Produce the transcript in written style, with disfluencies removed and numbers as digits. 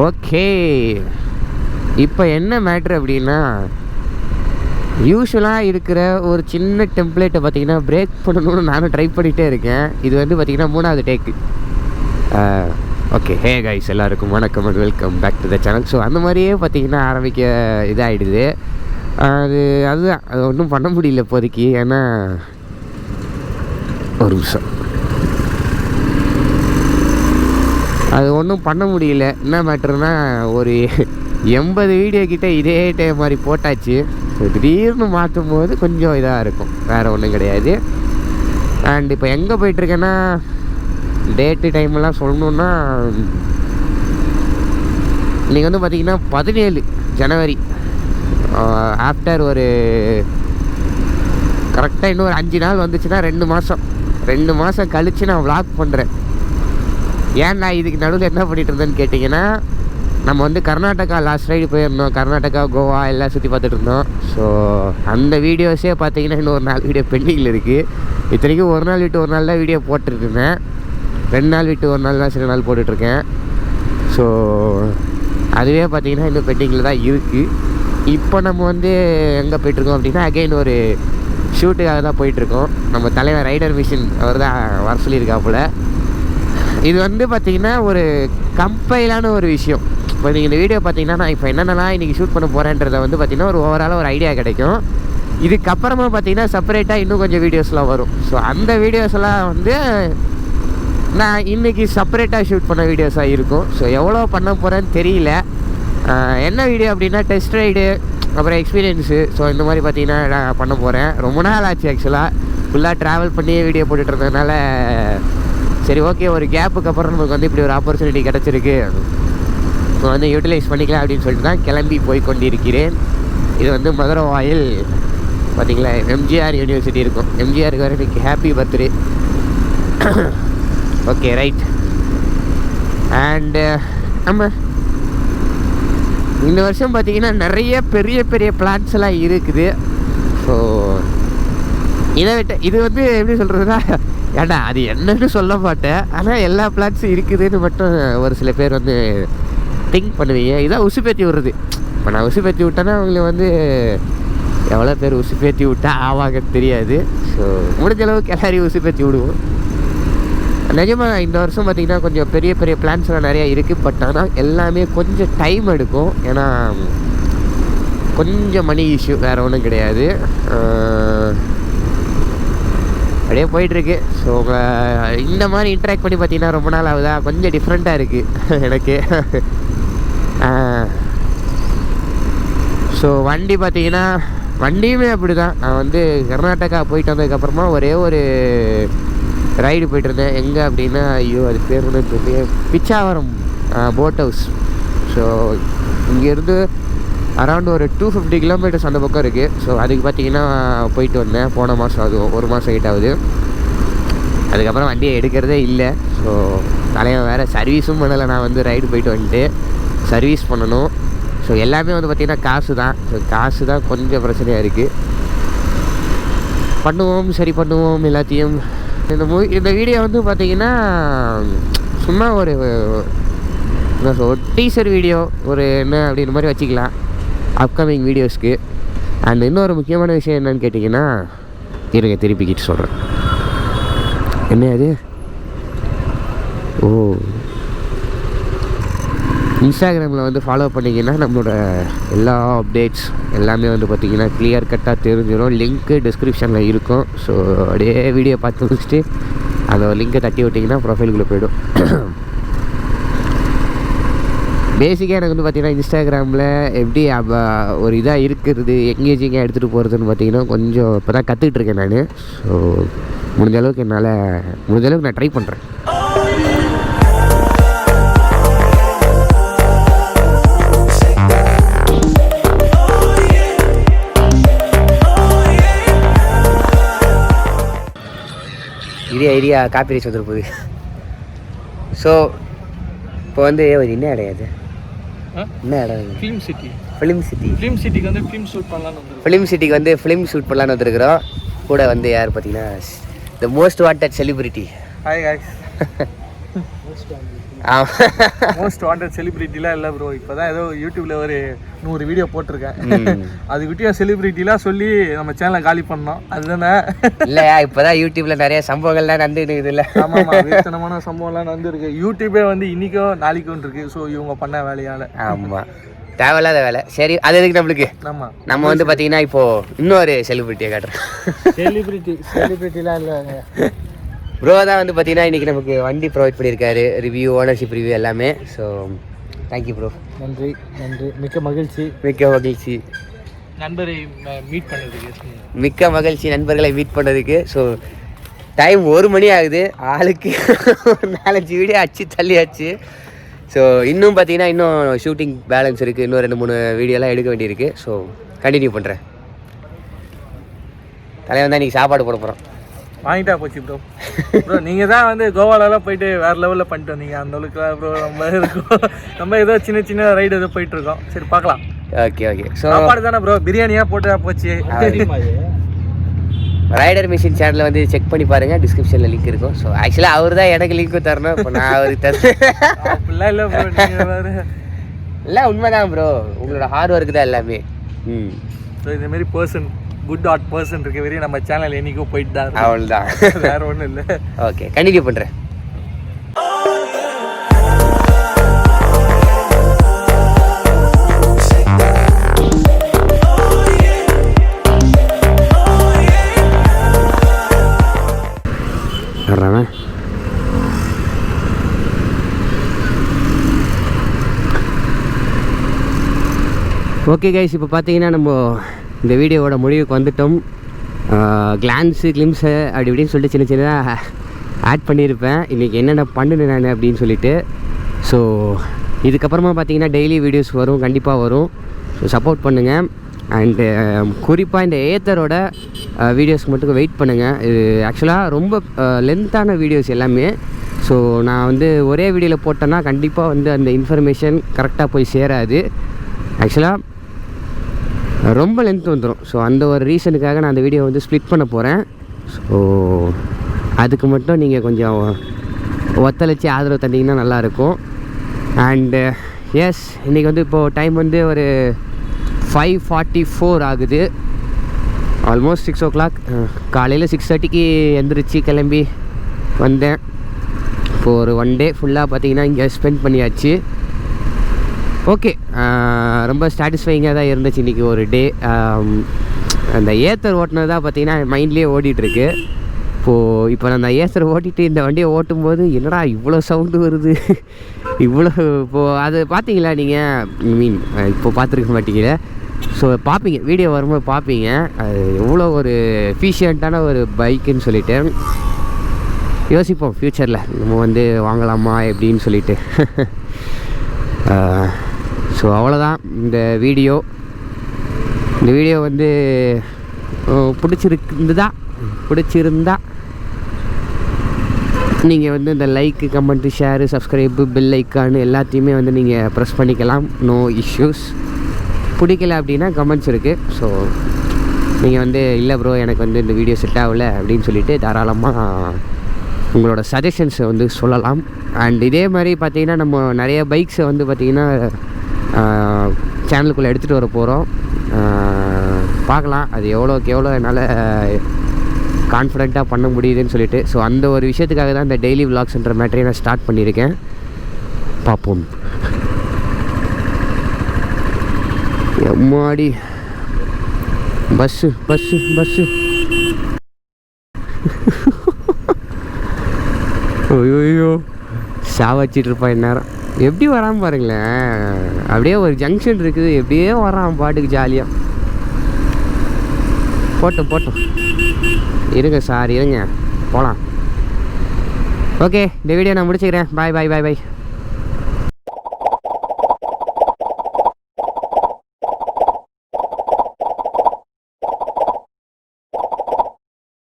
Okay, இப்போ என்ன matter அப்படின்னா, யூஸ்வலாக இருக்கிற ஒரு சின்ன டெம்ப்ளேட்டை பார்த்தீங்கன்னா பிரேக் பண்ணணும்னு நானும் ட்ரை பண்ணிகிட்டே இருக்கேன். இது வந்து பார்த்திங்கன்னா 3வது டேக்கு. ஓகே, ஹே கைஸ், எல்லாருக்கும் வணக்கம் and welcome back to the channel. So அந்த மாதிரியே பார்த்திங்கன்னா ஆரம்பிக்க இதாகிடுது. அதுதான் அது ஒன்றும் பண்ண முடியல இப்போதைக்கு. ஏன்னா ஒரு நிமிஷம், அது ஒன்றும் பண்ண முடியல. என்ன மேட்டர்னா, ஒரு 80 வீடியோ கிட்டே இதே டைம் மாதிரி போட்டாச்சு. ஸோ திடீர்னு மாற்றும் போது கொஞ்சம் இதாக இருக்கும், வேறு ஒன்றும் கிடையாது. அண்ட் இப்போ எங்கே போயிட்டுருக்கேன்னா, டேட்டு டைமெல்லாம் சொல்லணுன்னா, இன்றைக்கி வந்து பார்த்திங்கன்னா 17 ஜனவரி. ஆஃப்டர் ஒரு கரெக்டாக இன்னும் ஒரு 5 நாள் வந்துச்சுன்னா 2 மாதம் கழித்து நான் விளாக் பண்ணுறேன். ஏன் நான் இதுக்கு நடுவில் என்ன பண்ணிகிட்டு இருந்தேன்னு கேட்டிங்கன்னா, நம்ம வந்து கர்நாடகா லாஸ்ட் ரைடு போயிருந்தோம். கர்நாடகா, கோவா எல்லாம் சுற்றி பார்த்துட்டு இருந்தோம். ஸோ அந்த வீடியோஸே பார்த்தீங்கன்னா இன்னும் ஒரு 4 வீடியோ பெண்டிங்கில் இருக்குது. இத்தனைக்கும் ஒரு நாள் விட்டு ஒரு நாள் தான் வீடியோ போட்டுருக்கேன். 2 நாள் விட்டு ஒரு நாள் தான் சில நாள் போட்டுட்ருக்கேன். ஸோ அதுவே பார்த்தீங்கன்னா இன்னும் பெண்டிங்கில் தான் இருக்குது. இப்போ நம்ம வந்து எங்கே போயிட்டுருக்கோம் அப்படின்னா, அகைன் ஒரு ஷூட்டுக்காக தான் போயிட்டுருக்கோம். நம்ம தலைவர் ரைடர் மிஷின் அவர் தான் வர சொல்லியிருக்காப்புல. இது வந்து பார்த்திங்கன்னா ஒரு கம்பைலான ஒரு விஷயம். இப்போ நீங்கள் இந்த வீடியோ பார்த்தீங்கன்னா, நான் இப்போ என்னென்னலாம் இன்றைக்கி ஷூட் பண்ண போகிறேன்றதை வந்து பார்த்திங்கன்னா ஒரு ஓவராலாக ஒரு ஐடியா கிடைக்கும். இதுக்கப்புறமா பார்த்திங்கன்னா செப்பரேட்டாக இன்னும் கொஞ்சம் வீடியோஸ்லாம் வரும். ஸோ அந்த வீடியோஸ்லாம் வந்து நான் இன்றைக்கி செப்பரேட்டாக ஷூட் பண்ண வீடியோஸாக இருக்கும். ஸோ எவ்வளோ பண்ண போகிறேன்னு தெரியல. என்ன வீடியோ அப்படின்னா, டெஸ்ட் ரைடு, அப்புறம் எக்ஸ்பீரியன்ஸு. ஸோ இந்த மாதிரி பார்த்திங்கன்னா நான் பண்ண போகிறேன். ரொம்ப நாள் ஆச்சு ஆக்சுவலாக, ஃபுல்லாக ட்ராவல் பண்ணியே வீடியோ போட்டுட்டு இருந்ததுனால சரி ஓகே, ஒரு கேப்புக்கு அப்புறம் நமக்கு வந்து இப்படி ஒரு ஆப்பர்ச்சுனிட்டி கிடச்சிருக்கு, இப்போ வந்து யூட்டிலைஸ் பண்ணிக்கலாம் அப்படின்னு சொல்லிட்டு தான் கிளம்பி போய் கொண்டிருக்கிறேன். இது வந்து மதுரை வாயில் பார்த்திங்களா, எம்ஜிஆர் யூனிவர்சிட்டி இருக்கும். எம்ஜிஆருக்கு வர இன்றைக்கி happy birthday. Okay right. And ஆமாம், இந்த வருஷம் பார்த்திங்கன்னா நிறைய பெரிய பெரிய பிளான்ஸ் எல்லாம் இருக்குது. ஸோ இதை விட்ட இது வந்து எப்படி சொல்கிறதுனா, ஏண்டா அது என்னன்னு சொல்ல மாட்டேன், ஆனால் எல்லா பிளான்ஸும் இருக்குதுன்னு மட்டும் ஒரு சில பேர் வந்து திங்க் பண்ணுவீங்க. இதான் உசுப்பேற்றி விடுறது. இப்போ நான் உசுப்பேற்றி விட்டேன்னா அவங்களுக்கு வந்து எவ்வளோ பேர் உசுப்பேற்றி விட்டா ஆவாங்கன்னு தெரியாது. ஸோ முடிஞ்ச அளவுக்கு எல்லாரையும் உசுப்பேற்றி விடுவோம். நிஜமாக இந்த வருஷம் பார்த்திங்கன்னா கொஞ்சம் பெரிய பெரிய பிளான்ஸ்லாம் நிறையா இருக்குது. பட் ஆனால் எல்லாமே கொஞ்சம் டைம் எடுக்கும். ஏன்னா கொஞ்சம் மணி இஷ்யூ, வேறு ஒன்றும் கிடையாது. அப்படியே போயிட்டுருக்கு. ஸோ இந்த மாதிரி இன்ட்ராக்ட் பண்ணி பார்த்தீங்கன்னா ரொம்ப நாள் ஆகுதா, கொஞ்சம் டிஃப்ரெண்ட்டாக இருக்குது எனக்கு. ஸோ வண்டி பார்த்தீங்கன்னா, வண்டியுமே அப்படி தான். நான் வந்து கர்நாடகா போயிட்டு வந்ததுக்கப்புறமா ஒரே ஒரு ரைடு போய்ட்டுருந்தேன். எங்கே அப்படின்னா, ஐயோ அது பேர் ஒன்று தெரியல, பிச்சாவரம் போட் ஹவுஸ். ஸோ இங்கேருந்து அரௌண்ட் ஒரு 250 கிலோமீட்டர்ஸ் அந்த பக்கம் இருக்குது. ஸோ அதுக்கு பார்த்தீங்கன்னா போயிட்டு வந்தேன். போன மாதம், அது 1 மாதம் கிட்ட ஆகுது. அதுக்கப்புறம் வண்டியை எடுக்கிறதே இல்லை. ஸோ தலைவன் வேறு சர்வீஸும் பண்ணலை. நான் வந்து ரைடு போயிட்டு வந்துட்டு சர்வீஸ் பண்ணணும். ஸோ எல்லாமே வந்து பார்த்திங்கன்னா காசு தான். ஸோ காசு தான் கொஞ்சம் பிரச்சனையாக இருக்குது. பண்ணுவோம், சரி பண்ணுவோம் எல்லாத்தையும். இந்த வீடியோ வந்து பார்த்திங்கன்னா சும்மா ஒரு டீசர் வீடியோ, ஒரு என்ன அப்படின்ற மாதிரி வச்சுக்கலாம் அப்கமிங் வீடியோஸ்க்கு. அண்ட் இன்னொரு முக்கியமான விஷயம் என்னன்னு கேட்டிங்கன்னா, இருங்க திருப்பிக்கிட்டு சொல்கிறேன். என்ன அது? ஓ, இன்ஸ்டாகிராமில் வந்து ஃபாலோ பண்ணிங்கன்னா நம்மளோட எல்லா அப்டேட்ஸ் எல்லாமே வந்து பார்த்திங்கன்னா கிளியர் கட்டாக தெரிஞ்சிடும். லிங்க்கு டிஸ்கிரிப்ஷனில் இருக்கும். ஸோ அப்படியே வீடியோ பார்த்து முடிச்சுட்டு அந்த லிங்கை தட்டி விட்டிங்கன்னா ப்ரொஃபைலுக்குள்ளே போய்டும். பேசிக்காக எனக்கு வந்து பார்த்திங்கன்னா இன்ஸ்டாகிராமில் எப்படி ஒரு இதாக இருக்கிறது, எங்கேஜிங்காக எடுத்துகிட்டு போகிறதுன்னு பார்த்திங்கன்னா கொஞ்சம் இப்போ தான் கற்றுக்கிட்டு இருக்கேன் நான். ஸோ முடிஞ்ச அளவுக்கு நான் ட்ரை பண்ணுறேன். ஐடியா காப்பி ரைஸ் வந்துட்டு போகுது. ஸோ இப்போ வந்து என்ன கிடையாது, என்ன இடம்? ஃபிலிம் சிட்டிக்கு வந்து ஃபிலிம் ஷூட் பண்ணலான்னு வந்துருக்குறோம். கூட வந்து யார் பார்த்தீங்கன்னா, the most wanted celebrity. Hi guys. Most wanted செலிபிரிட்டிலாம் இல்லை ப்ரோ. இப்போ தான் ஏதோ யூடியூப்ல ஒரு 100 வீடியோ போட்டிருக்கேன். அது விட்டியா செலிபிரிட்டிலாம் சொல்லி நம்ம சேனலை காலி பண்ணோம். அதுதானே இல்லையா? இப்போதான் யூடியூப்ல நிறைய சம்பவங்கள்லாம் நடந்துட்டு இல்லை? ஆமாம், வேத்தனமான சம்பவம்லாம் நடந்துருக்கு. யூடியூபே வந்து இன்னைக்கும் நாளைக்கும் இருக்கு. ஸோ இவங்க பண்ண வேலையால். ஆமாம், தேவையில்லாத வேலை. சரி, அது எதுக்கு நம்மளுக்கு? ஆமாம், நம்ம வந்து பார்த்தீங்கன்னா இப்போ இன்னொரு செலிபிரிட்டியை காட்டுறோம். செலிபிரிட்டிலாம் இல்லைங்க ப்ரோ. தான் வந்து பார்த்தீங்கன்னா இன்றைக்கி நமக்கு வண்டி ப்ரொவைட் பண்ணியிருக்காரு, ரிவ்யூ, ஓனர்ஷிப் ரிவ்யூ எல்லாமே. So thank you bro. நன்றி நன்றி, மிக்க மகிழ்ச்சி. நண்பரை மீட் பண்ணதுக்கு மிக்க மகிழ்ச்சி, நண்பர்களை மீட் பண்ணதுக்கு. ஸோ டைம் 1 மணி ஆகுது. ஆளுக்கு 4-5 வீடியோ அச்சு தள்ளியாச்சு. ஸோ இன்னும் பார்த்தீங்கன்னா இன்னும் ஷூட்டிங் பேலன்ஸ் இருக்குது. இன்னும் 2-3 வீடியோலாம் எடுக்க வேண்டியிருக்கு. ஸோ கண்டினியூ பண்ணுறேன். தலைவன் தான் இன்றைக்கி சாப்பாடு போட போகிறோம். வாங்கிட்டா போச்சு ப்ரோ. ப்ரோ நீங்கள் தான் வந்து கோவாலெல்லாம் போயிட்டு வேறு லெவலில் பண்ணிட்டு வந்தீங்க. அந்த அளவுக்குலாம் ப்ரோ நம்ம இருக்கும். நம்ம ஏதோ சின்ன சின்ன ரைடு ஏதோ போயிட்டுருக்கோம். சரி பார்க்கலாம். ஓகே. ஸோ சாப்பாடு தானே ப்ரோ, பிரியாணியாக போட்டு போச்சு. ரைடர் மிஷின் சேனலில் வந்து செக் பண்ணி பாருங்கள், டிஸ்கிரிப்ஷனில் லிங்க் இருக்கும். ஸோ ஆக்சுவலாக அவர் தான் எனக்கு லிங்க்கும் தரணும். இப்போ நான் அவருக்கு தரேன். அப்படிலாம் இல்லை ப்ரோ, நீங்கள் வேறு இல்லை, உண்மைதான் ப்ரோ. உங்களோட ஹார்ட் ஒர்க்கு தான் எல்லாமே. ஸோ இந்தமாரி பர்சன், குட் ஆர்ட் பர்சன் இருக்க வரையும் நம்ம சேனல் என்றைக்கும் போயிட்டு தான். அவ்வளோதான், வேறு ஒன்றும் இல்லை. ஓகே, கண்டினியூ பண்ணுறேன். ஓகே கைஸ், இப்போ பார்த்தீங்கன்னா நம்ம இந்த வீடியோவோட முடிவுக்கு வந்துட்டோம். கிளான்ஸு, கிளிம்ஸு அப்படி இப்படின்னு சொல்லிட்டு சின்ன சின்னதாக ஆட் பண்ணியிருப்பேன். இன்றைக்கி என்னென்ன பண்ணுனேன் நான் அப்படின்னு சொல்லிட்டு. ஸோ இதுக்கப்புறமா பார்த்தீங்கன்னா டெய்லி வீடியோஸ் வரும், கண்டிப்பாக வரும். ஸோ சப்போர்ட் பண்ணுங்கள். அண்டு குறிப்பாக இந்த ஏத்தரோட வீடியோஸ்க்கு மட்டும் வெயிட் பண்ணுங்கள். இது ஆக்சுவலாக ரொம்ப லென்த்தான வீடியோஸ் எல்லாமே. ஸோ நான் வந்து ஒரே வீடியோவில் போட்டேன்னா கண்டிப்பாக வந்து அந்த இன்ஃபர்மேஷன் கரெக்டாக போய் சேராது. ஆக்சுவலாக ரொம்ப லென்த் வந்துடும். ஸோ அந்த ஒரு ரீசனுக்காக நான் அந்த வீடியோ வந்து ஸ்ப்ளிட் பண்ண போகிறேன். ஸோ அதுக்கு மட்டும் நீங்கள் கொஞ்சம் ஒத்துழைச்சி ஆதரவு தந்தீங்கன்னா நல்லாயிருக்கும். அண்டு எஸ், இன்றைக்கி வந்து இப்போது டைம் வந்து ஒரு 5:44 ஆகுது. Almost 6 o'clock. காலையில் 6:30க்கு எந்திரிச்சு கிளம்பி வந்தேன். இப்போது ஒரு 1 day ஃபுல்லாக பார்த்தீங்கன்னா இங்கே ஸ்பெண்ட் பண்ணியாச்சு. ஓகே, ரொம்ப சாட்டிஸ்ஃபைங்காக தான் இருந்துச்சு இன்றைக்கி ஒரு டே. அந்த ஏத்தர் ஓட்டினது தான் பார்த்தீங்கன்னா மைண்ட்லேயே ஓடிட்டுருக்கு. இப்போ நான் அந்த ஏத்தர் ஓட்டிகிட்டு இந்த வண்டியை ஓட்டும்போது என்னடா இவ்வளோ சவுண்டு வருது, இவ்வளோ. இப்போது அது பார்த்தீங்களா நீங்கள்? இப்போ பார்த்துருக்க மாட்டீங்களே. ஸோ பார்ப்பீங்க, வீடியோ வரும்போது பார்ப்பீங்க அது எவ்வளோ ஒரு எஃபிஷியண்ட்டான ஒரு பைக்குன்னு சொல்லிட்டு. யோசிப்போம் ஃப்யூச்சரில் நம்ம வந்து வாங்கலாமா எப்படின்னு சொல்லிட்டு. ஸோ அவ்வளோதான் இந்த வீடியோ வந்து பிடிச்சிருந்தா நீங்கள் வந்து இந்த like, comment, share, subscribe, bell icon எல்லாத்தையுமே வந்து நீங்கள் ப்ரெஸ் பண்ணிக்கலாம். No issues. பிடிக்கல அப்படின்னா கமெண்ட்ஸ் இருக்குது. ஸோ நீங்கள் வந்து இல்லை ப்ரோ எனக்கு வந்து இந்த வீடியோ செட் ஆகலை அப்படின்னு சொல்லிவிட்டு தாராளமாக உங்களோட சஜஷன்ஸை வந்து சொல்லலாம். அண்ட் இதே மாதிரி பார்த்திங்கன்னா நம்ம நிறைய பைக்ஸை வந்து பார்த்திங்கன்னா சேனலுக்குள்ளே எடுத்துகிட்டு வர போகிறோம். பார்க்கலாம் அது எவ்வளோக்கு எவ்வளோ என்னால் கான்ஃபிடெண்ட்டாக பண்ண முடியுதுன்னு சொல்லிட்டு. ஸோ அந்த ஒரு விஷயத்துக்காக தான் இந்த டெய்லி விலாக்ஸ்ன்ற மேட்டரை நான் ஸ்டார்ட் பண்ணியிருக்கேன். பார்ப்போம். எம்மாடி பஸ்ஸு ஐயோ சாவச்சிட்டு இருப்பான் இந்நேரம். எப்படி வராமல் பாருங்களேன். அப்படியே ஒரு ஜங்ஷன் இருக்குது, எப்படியே வரான் பாட்டுக்கு ஜாலியாக. போட்டோம் இருங்க சார், இருங்க போகலாம். ஓகே, இந்த வீடியோ நான் முடிச்சுக்கிறேன். பாய்.